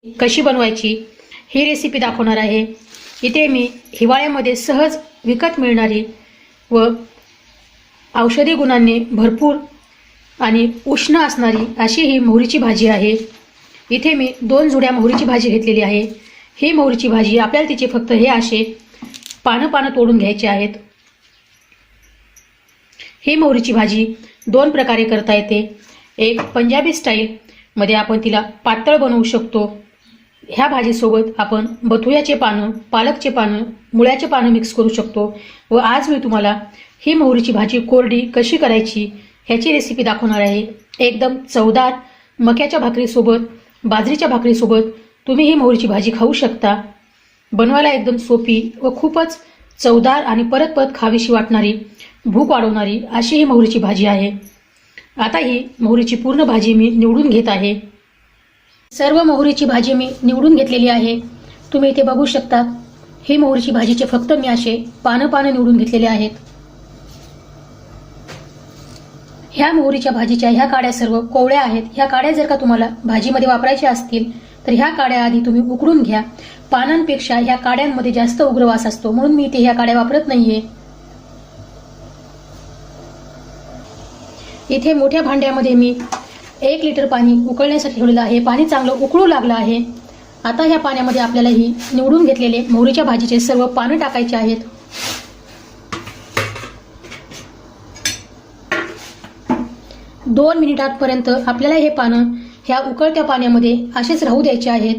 कशी बनवायची ही रेसिपी दाखवणार आहे। इथे मी हिवाळ्यामध्ये सहज विकत मिळणारी व औषधी गुणांनी भरपूर आणि उष्ण असणारी अशी ही मोहरीची भाजी आहे। इथे मी 2 जुड्या मोहरीची भाजी घेतलेली आहे। ही मोहरीची भाजी आपल्याला तिचे फक्त हे असे पानं तोडून घ्यायचे आहेत। ही मोहरीची भाजी 2 प्रकारे करता येते। एक पंजाबी स्टाईल मध्ये आपण तिला पातळ बनवू शकतो। ह्या भाजीसोबत आपण बथुयाचे पानं, पालकचे पानं, मुळ्याचे पानं मिक्स करू शकतो। व आज मी तुम्हाला ही मोहरीची भाजी कोरडी कशी करायची ह्याची रेसिपी दाखवणार आहे। एकदम चवदार मक्याच्या भाकरीसोबत, बाजरीच्या भाकरीसोबत तुम्ही ही मोहरीची भाजी खाऊ शकता। बनवायला एकदम सोपी व खूपच चवदार आणि परत परत खावीशी वाटणारी, भूक वाढवणारी अशी ही मोहरीची भाजी आहे। आता ही मोहरीची पूर्ण भाजी मी निवडून घेत आहे। सर्व मोहरीची भाजी मी निवडून घेतलेली आहे। तुम्ही इथे बघू शकता ही मोहरीची भाजीचे फक्त मी असे पानं निवडून घेतलेले आहेत। ह्या मोहरीच्या भाजीच्या ह्या काड्या सर्व कोवळ्या आहेत। ह्या काड्या जर का तुम्हाला भाजीमध्ये वापरायच्या असतील तर ह्या काड्या आधी तुम्ही उकडून घ्या। पानांपेक्षा ह्या काड्यांमध्ये जास्त उग्र वास असतो, म्हणून मी इथे ह्या काड्या वापरत नाहीये। इथे मोठ्या भांड्यामध्ये मी 1 लिटर पाणी उकळण्यासाठी ठेवलेलं आहे। पाणी चांगलं उकळू लागलं आहे। आता ह्या पाण्यामध्ये आपल्याला ही निवडून घेतलेले मोहरीच्या भाजीचे सर्व पानं टाकायचे आहेत। दोन मिनिटांपर्यंत आपल्याला हे पानं ह्या उकळत्या पाण्यामध्ये असेच राहू द्यायचे आहेत।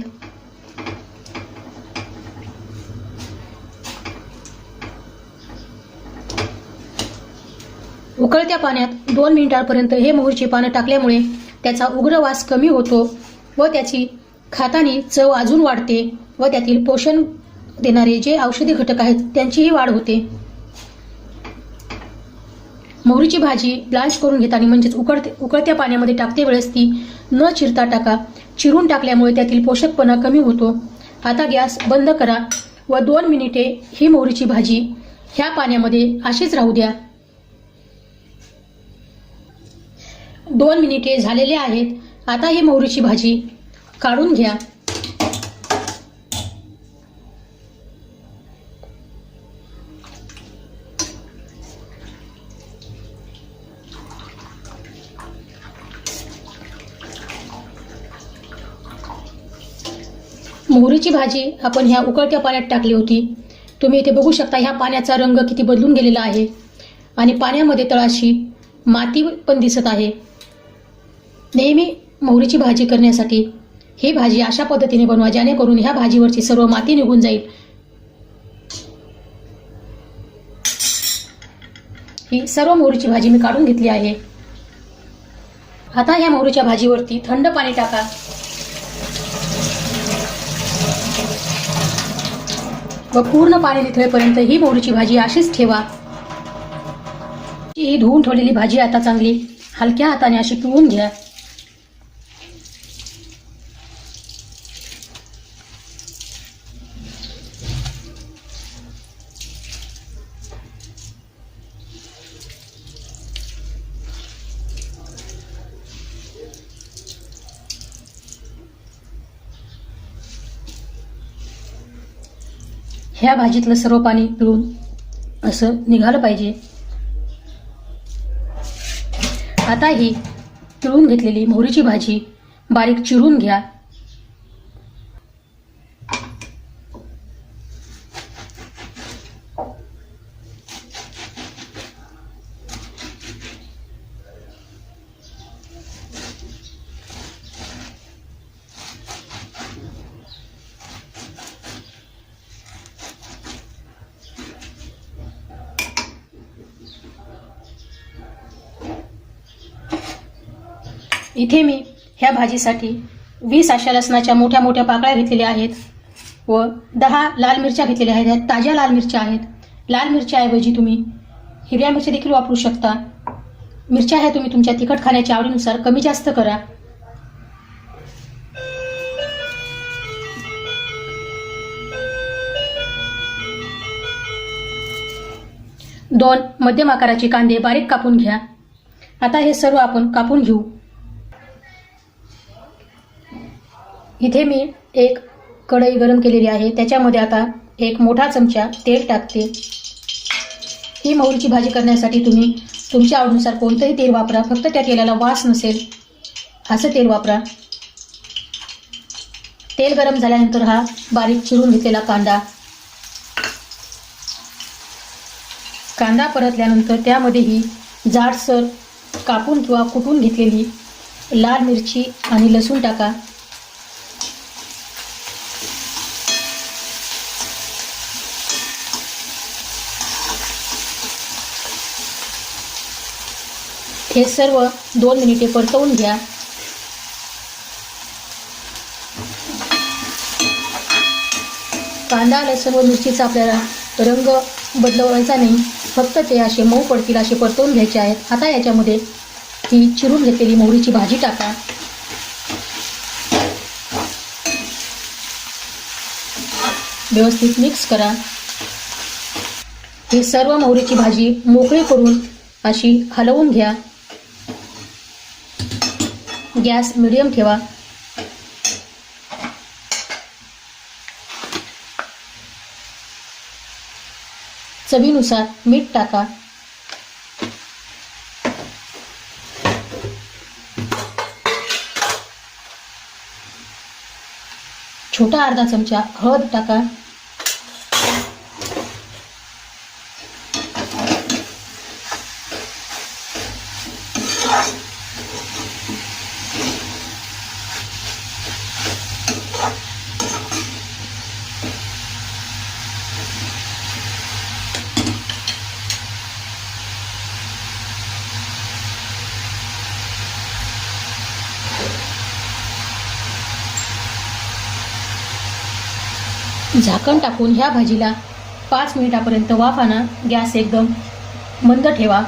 उकळत्या पाण्यात 2 मिनिटांपर्यंत हे मोहरीची पानं टाकल्यामुळे त्याचा उग्र वास कमी होतो व त्याची खाताना चव अजून वाढते व त्यातील पोषण देणारे जे औषधी घटक आहेत त्यांचीही वाढ होते। मोहरीची भाजी ब्लांच करून घेताना म्हणजेच उकळत्या पाण्यामध्ये टाकते वेळेस ती न चिरता टाका। चिरून टाकल्यामुळे त्यातील पोषकपणा कमी होतो। आता गॅस बंद करा व 2 मिनिटे ही मोहरीची भाजी ह्या पाण्यामध्ये अशीच राहू द्या। 2 मिनिटे झालेले आहेत। आता ही मोहरीची भाजी काढून घ्या। मोहरीची भाजी आपण ह्या उकळत्या पाण्यात टाकली होती। तुम्ही इथे बघू शकता ह्या पाण्याचा रंग किती बदलून गेलेला आहे आणि पाण्यामध्ये तळाशी माती पण दिसत आहे। नेहमी मोहरीची भाजी करण्यासाठी ही भाजी अशा पद्धतीने बनवा जेणेकरून ह्या भाजीवरची सर्व माती निघून जाईल। ही सर्व मोहरीची भाजी मी काढून घेतली आहे। आता ह्या मोहरीच्या भाजीवरती थंड पाणी टाका व पूर्ण पाणी निथळेपर्यंत ही मोहरीची भाजी अशीच ठेवा। ही धुवून ठेवलेली भाजी आता चांगली हलक्या हाताने अशी पिळून घ्या। ह्या भाजीतलं सर्व पाणी पिळून असं निघालं पाहिजे। आता ही पिळून घेतलेली मोहरीची भाजी बारीक चिरून घ्या। इथे मी ह्या भाजीसाठी 20 अशा लसणाच्या मोठ्या पाकळ्या घेतलेल्या आहेत व 10 लाल मिरच्या घेतलेल्या आहेत। ह्या ताज्या लाल मिरच्या आहेत। लाल मिरच्याऐवजी तुम्ही हिरव्या मिरच्या देखील वापरू शकता। मिरच्या ह्या तुम्ही तुमच्या तिखट खाण्याच्या आवडीनुसार कमी जास्त करा। दोन मध्यम आकाराचे कांदे बारीक कापून घ्या। आता हे सर्व आपण कापून घेऊ। इथे मी एक कढई गरम केलेली आहे, त्याच्यामध्ये आता एक मोठा चमचा तेल टाकते. ही मोहरीची भाजी करण्यासाठी तुम्ही तुमच्या आवडीनुसार कोणतंही तेल वापरा, फक्त त्या तेलाला वास नसेल असं तेल वापरा. तेल गरम झाल्यानंतर हा बारीक चिरून घेतलेला कांदा परतल्यानंतर त्यामध्ये ही जाडसर कापून किंवा कुटून घेतलेली लाल मिरची आणि लसूण टाका. हे सर्व 2 मिनिटे परतवून घ्या. कांदा लसूण व मिरचीचा आपल्याला रंग बदलवायचा नाही, फक्त ते असे मऊ पडतील असे परतवून घ्यायचे आहेत. आता याच्यामध्ये ही चिरून घेतलेली मोहरीची भाजी टाका. व्यवस्थित मिक्स करा. ही सर्व मोहरीची भाजी मोकळी करून अशी हलवून घ्या. गॅस मिडियम ठेवा. चवीनुसार मीठ टाका. छोटा अर्धा चमचा हळद टाका. झाकण टाकून ह्या भाजीला 5 मिनिटापर्यंत वाफ आणा. गॅस एकदम मंद ठेवा.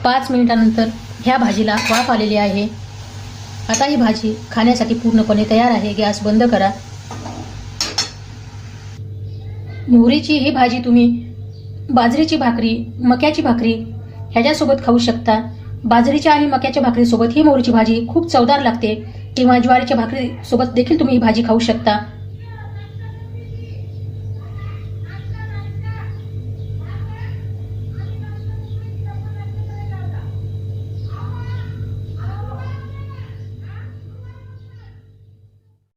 5 मिनिटानंतर ह्या भाजीला वाफ आलेली आहे. आता ही भाजी खाण्यासाठी पूर्णपणे तयार आहे. गॅस बंद करा. मोहरीची ही भाजी तुम्ही बाजरीची भाकरी, मक्याची भाकरी ह्याच्यासोबत खाऊ शकता. बाजरीच्या आणि मक्याच्या भाकरीसोबत ही मोहरीची भाजी खूप चवदार लागते, किंवा ज्वारीच्या भाकरीसोबत देखील तुम्ही ही भाजी खाऊ शकता.